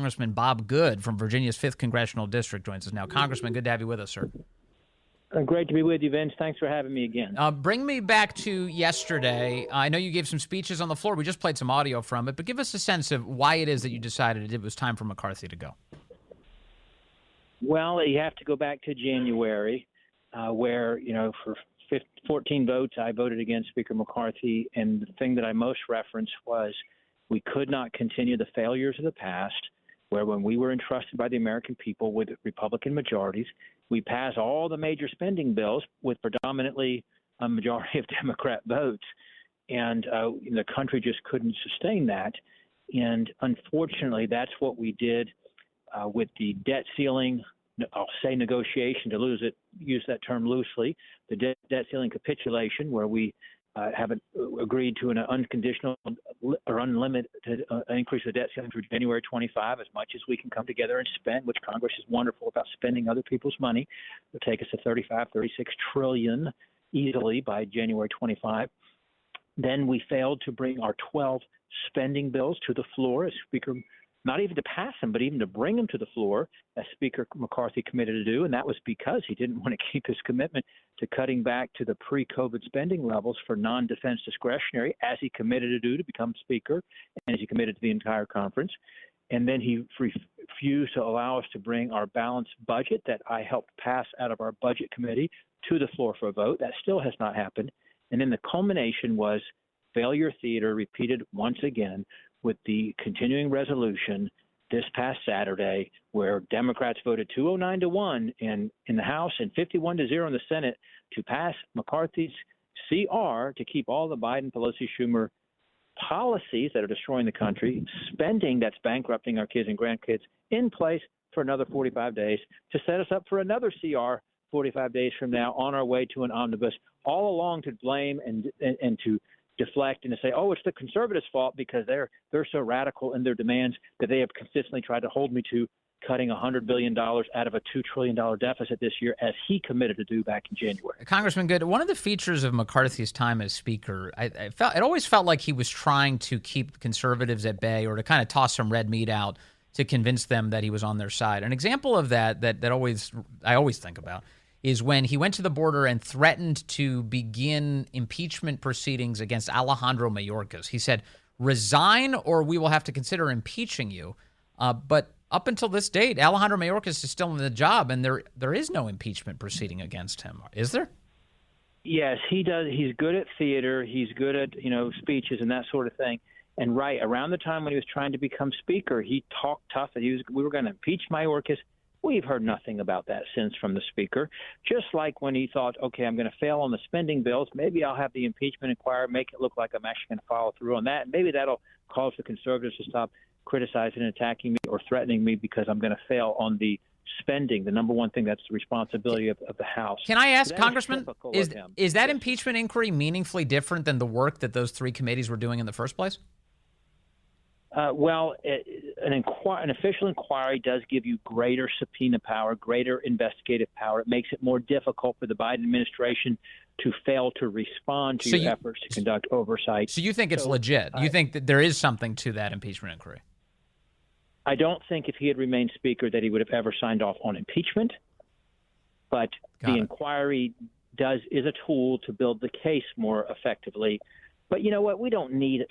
Congressman Bob Good from Virginia's 5th Congressional District joins us now. Congressman, good to have you with us, sir. Great to be with you, Vince. Thanks for having me again. Bring me back to yesterday. I know you gave some speeches on the floor. We just played some audio from it, but give us a sense of why it is that you decided it was time for McCarthy to go. Well, you have to go back to January, where, for 14 votes, I voted against Speaker McCarthy. And the thing that I most referenced was we could not continue the failures of the past, where when we were entrusted by the American people with Republican majorities, we passed all the major spending bills with predominantly a majority of Democrat votes. And the country just couldn't sustain that. And unfortunately, that's what we did with the debt ceiling, I'll say negotiation to use that term loosely, the debt ceiling capitulation, where we haven't agreed to an unconditional or unlimited increase of the debt ceiling through January 25, as much as we can come together and spend, which Congress is wonderful about spending other people's money. It'll take us to 36 trillion easily by January 25. Then we failed to bring our 12 spending bills to the floor as Speaker, not even to pass them, but even to bring them to the floor, as Speaker McCarthy committed to do. And that was because he didn't want to keep his commitment to cutting back to the pre-COVID spending levels for non-defense discretionary, as he committed to do to become Speaker, and as he committed to the entire conference. And then he refused to allow us to bring our balanced budget that I helped pass out of our budget committee to the floor for a vote. That still has not happened. And then the culmination was failure theater repeated once again with the continuing resolution this past Saturday, where Democrats voted 209-1 in the House and 51-0 in the Senate to pass McCarthy's CR to keep all the Biden, Pelosi, Schumer policies that are destroying the country, spending that's bankrupting our kids and grandkids, in place for another 45 days to set us up for another CR 45 days from now on our way to an omnibus, all along to blame and to deflect and to say, oh, it's the conservatives' fault because they're so radical in their demands that they have consistently tried to hold me to cutting $100 billion out of a $2 trillion deficit this year, as he committed to do back in January. Congressman Good, one of the features of McCarthy's time as Speaker, it always felt like he was trying to keep conservatives at bay or to kind of toss some red meat out to convince them that he was on their side. An example of that I always think about is when he went to the border and threatened to begin impeachment proceedings against Alejandro Mayorkas. He said, resign or we will have to consider impeaching you. But up until this date, Alejandro Mayorkas is still in the job, and there is no impeachment proceeding against him. Is there? Yes, he does. He's good at theater. He's good at, speeches and that sort of thing. And right around the time when he was trying to become Speaker, he talked tough that we were going to impeach Mayorkas. We've heard nothing about that since from the Speaker. Just like when he thought, okay, I'm going to fail on the spending bills, maybe I'll have the impeachment inquiry, make it look like I'm actually going to follow through on that. And maybe that'll cause the conservatives to stop criticizing and attacking me or threatening me because I'm going to fail on the spending, the number one thing that's the responsibility of the House. Can I ask, Congressman, is that impeachment inquiry meaningfully different than the work that those three committees were doing in the first place? An official inquiry does give you greater subpoena power, greater investigative power. It makes it more difficult for the Biden administration to fail to respond to your efforts to conduct oversight. So you think it's legit? You think that there is something to that impeachment inquiry? I don't think if he had remained Speaker that he would have ever signed off on impeachment. But the inquiry is a tool to build the case more effectively. But you know what? We don't need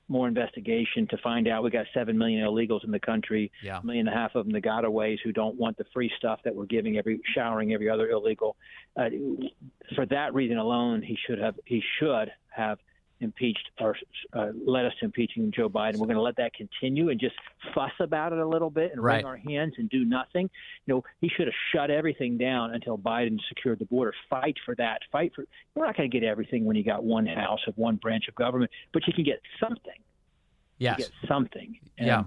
more investigation to find out we got 7 million illegals in the country, 1.5 million of them the gotaways who don't want the free stuff that we're giving showering every other illegal. For that reason alone, he should have impeached or led us to impeaching Joe Biden. We're going to let that continue and just fuss about it a little bit and wring our hands and do nothing. He should have shut everything down until Biden secured the border. Fight for that. We're not going to get everything when you got one house of one branch of government, but you can get something. Yes. You get something. And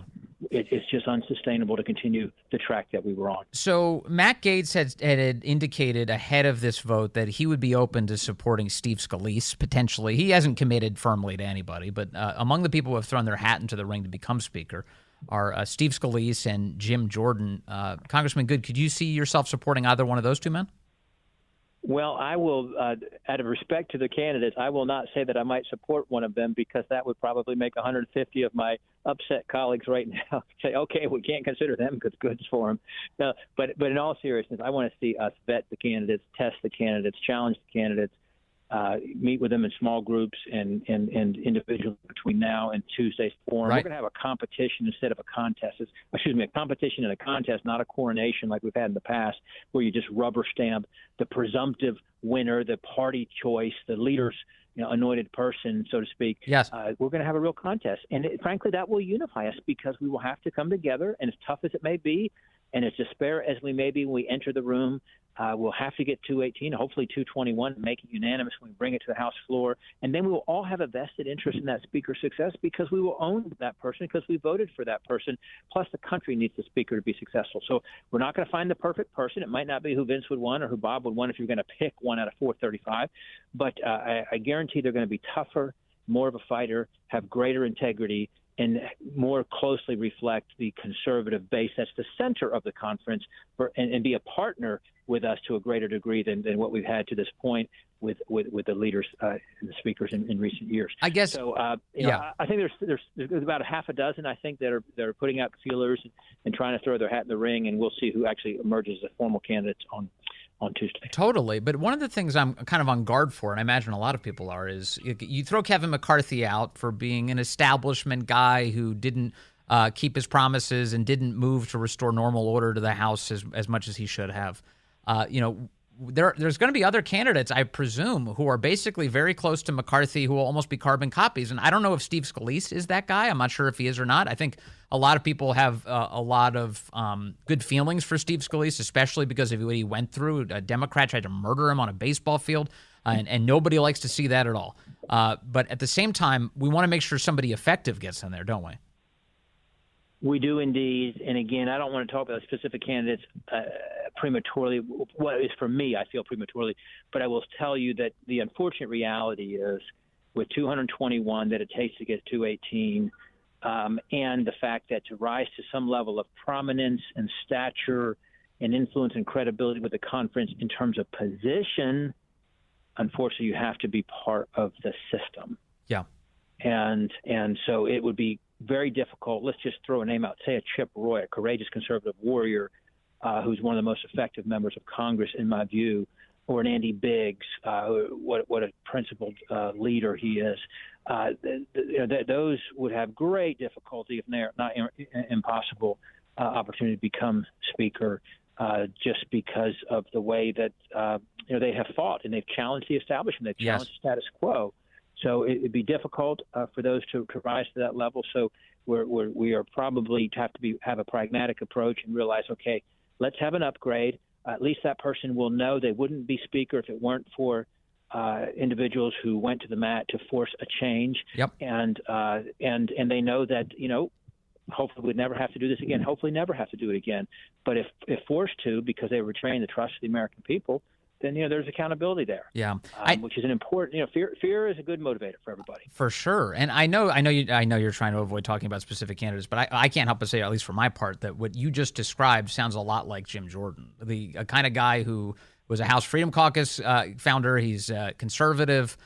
it's just unsustainable to continue the track that we were on. So Matt Gaetz had indicated ahead of this vote that he would be open to supporting Steve Scalise, potentially. He hasn't committed firmly to anybody, but among the people who have thrown their hat into the ring to become Speaker are Steve Scalise and Jim Jordan. Congressman Good, could you see yourself supporting either one of those two men? Well, I will, out of respect to the candidates, I will not say that I might support one of them because that would probably make 150 of my upset colleagues right now say, okay, we can't consider them because good's for them. No, but in all seriousness, I want to see us vet the candidates, test the candidates, challenge the candidates, meet with them in small groups and individually between now and Tuesday's forum. Right. We're going to have a competition instead of a contest. A competition and a contest, not a coronation like we've had in the past, where you just rubber stamp the presumptive winner, the party choice, the leader's anointed person, so to speak. Yes. We're going to have a real contest. And frankly, that will unify us because we will have to come together. And as tough as it may be, and as despair as we may be when we enter the room, we'll have to get 218, hopefully 221, make it unanimous when we bring it to the House floor. And then we will all have a vested interest in that speaker's success because we will own that person because we voted for that person. Plus, the country needs the speaker to be successful. So we're not going to find the perfect person. It might not be who Vince would want or who Bob would want if you're going to pick one out of 435. But I guarantee they're going to be tougher, more of a fighter, have greater integrity, and more closely reflect the conservative base that's the center of the conference and be a partner with us to a greater degree than what we've had to this point with the leaders and the speakers in recent years. I guess so. I think there's about a half a dozen. I think that are putting out feelers and trying to throw their hat in the ring, and we'll see who actually emerges as formal candidates on Tuesday. Totally. But one of the things I'm kind of on guard for, and I imagine a lot of people are, is you throw Kevin McCarthy out for being an establishment guy who didn't keep his promises and didn't move to restore normal order to the House as much as he should have. There's going to be other candidates, I presume, who are basically very close to McCarthy, who will almost be carbon copies. And I don't know if Steve Scalise is that guy. I'm not sure if he is or not. I think a lot of people have a lot of good feelings for Steve Scalise, especially because of what he went through. A Democrat tried to murder him on a baseball field, and nobody likes to see that at all. But at the same time, we want to make sure somebody effective gets in there, don't we? We do indeed. And again, I don't want to talk about specific candidates prematurely. What is for me, I feel prematurely. But I will tell you that the unfortunate reality is with 221 that it takes to get 218 and the fact that to rise to some level of prominence and stature and influence and credibility with the conference in terms of position, unfortunately, you have to be part of the system. Yeah. And so it would be very difficult. Let's just throw a name out. Say a Chip Roy, a courageous conservative warrior who's one of the most effective members of Congress, in my view, or an Andy Biggs, what a principled leader he is. Those would have great difficulty, if not impossible, opportunity to become Speaker just because of the way that they have fought and they've challenged the establishment. They've challenged the status quo. So it'd be difficult for those to rise to that level. So we are probably have a pragmatic approach and realize, okay, let's have an upgrade. At least that person will know they wouldn't be Speaker if it weren't for individuals who went to the mat to force a change. Yep. And they know that hopefully we'd never have to do this again. Hopefully never have to do it again. But if forced to, because they retrain the trust of the American people, then there's accountability there. Yeah, which is an important. Fear is a good motivator for everybody. For sure, and I know you're trying to avoid talking about specific candidates, but I can't help but say, at least for my part, that what you just described sounds a lot like Jim Jordan, the kind of guy who was a House Freedom Caucus founder. He's conservative.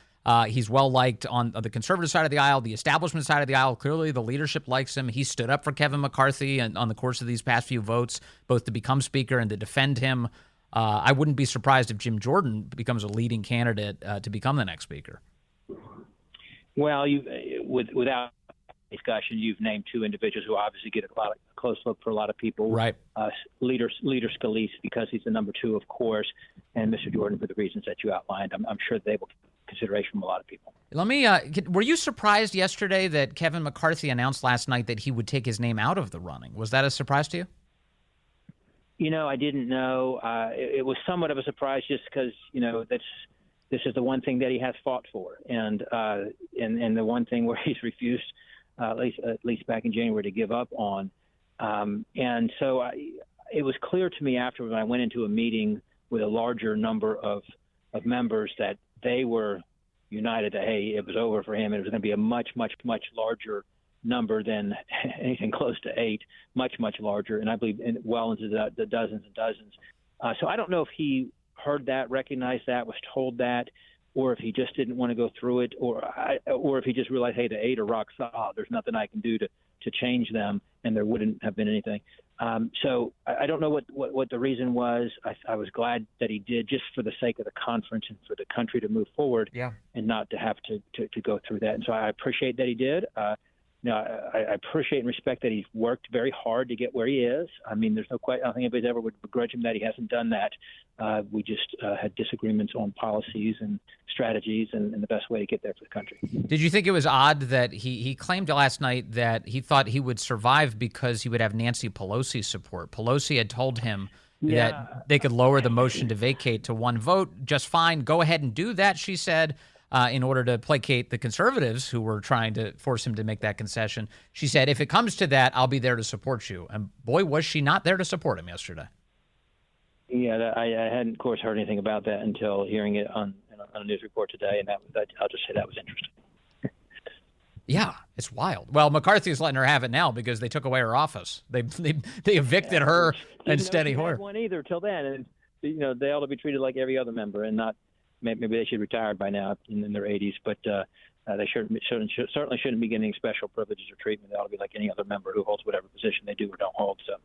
He's well liked on the conservative side of the aisle, the establishment side of the aisle. Clearly, the leadership likes him. He stood up for Kevin McCarthy and on the course of these past few votes, both to become Speaker and to defend him. I wouldn't be surprised if Jim Jordan becomes a leading candidate to become the next Speaker. Well, without discussion, you've named two individuals who obviously get a close look for a lot of people. Right. Leader Scalise, because he's the number two, of course, and Mr. Jordan for the reasons that you outlined. I'm sure they will consideration from a lot of people. Let me. Were you surprised yesterday that Kevin McCarthy announced last night that he would take his name out of the running? Was that a surprise to you? I didn't know. It was somewhat of a surprise just because, this is the one thing that he has fought for. And the one thing where he's refused, at least back in January, to give up on. And so it was clear to me after when I went into a meeting with a larger number of members that they were united that, hey, it was over for him. It was going to be a much, much, much larger number than anything close to 8, much, much larger, and I believe well into the dozens and dozens. So I don't know if he heard that, recognized that, was told that, or if he just didn't want to go through it, or if he just realized, hey, the 8 are rock solid. There's nothing I can do to change them, and there wouldn't have been anything. So I don't know what the reason was. I was glad that he did, just for the sake of the conference and for the country to move forward, and not to have to go through that. And so I appreciate that he did. I appreciate and respect that he's worked very hard to get where he is. I mean, there's no question. I don't think anybody ever would begrudge him that he hasn't done that. We just had disagreements on policies and strategies and the best way to get there for the country. Did you think it was odd that he claimed last night that he thought he would survive because he would have Nancy Pelosi's support? Pelosi had told him that they could lower the motion to vacate to 1 vote just fine. Go ahead and do that, she said. In order to placate the conservatives who were trying to force him to make that concession. She said, if it comes to that, I'll be there to support you. And boy, was she not there to support him yesterday. Yeah, I hadn't, of course, heard anything about that until hearing it on a news report today, and I'll just say that was interesting. Yeah, it's wild. Well, McCarthy's letting her have it now because they took away her office. They evicted her and Steny Hoyer. One either till then, and they ought to be treated like every other member, and not. Maybe they should retire by now in their 80s, but they certainly shouldn't be getting special privileges or treatment. They ought to be like any other member who holds whatever position they do or don't hold. So,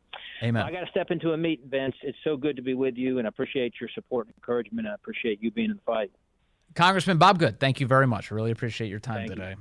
amen. I got to step into a meeting, Vince. It's so good to be with you, and I appreciate your support and encouragement. I appreciate you being in the fight. Congressman Bob Good, thank you very much. I really appreciate your time today.